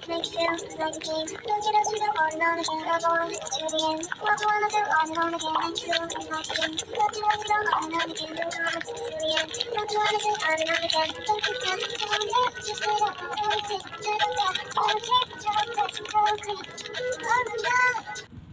Make you feel like a game. Don't get us to the on again. I want to the end. What do I wanna do on again? Make you feel like a game. Don't get us to the on again. Don't want to the end. What do I wanna do on again? Don't you feel like a game? Just wait up. Don't sit to the back. Don't take to the back. Don't creep. On the back.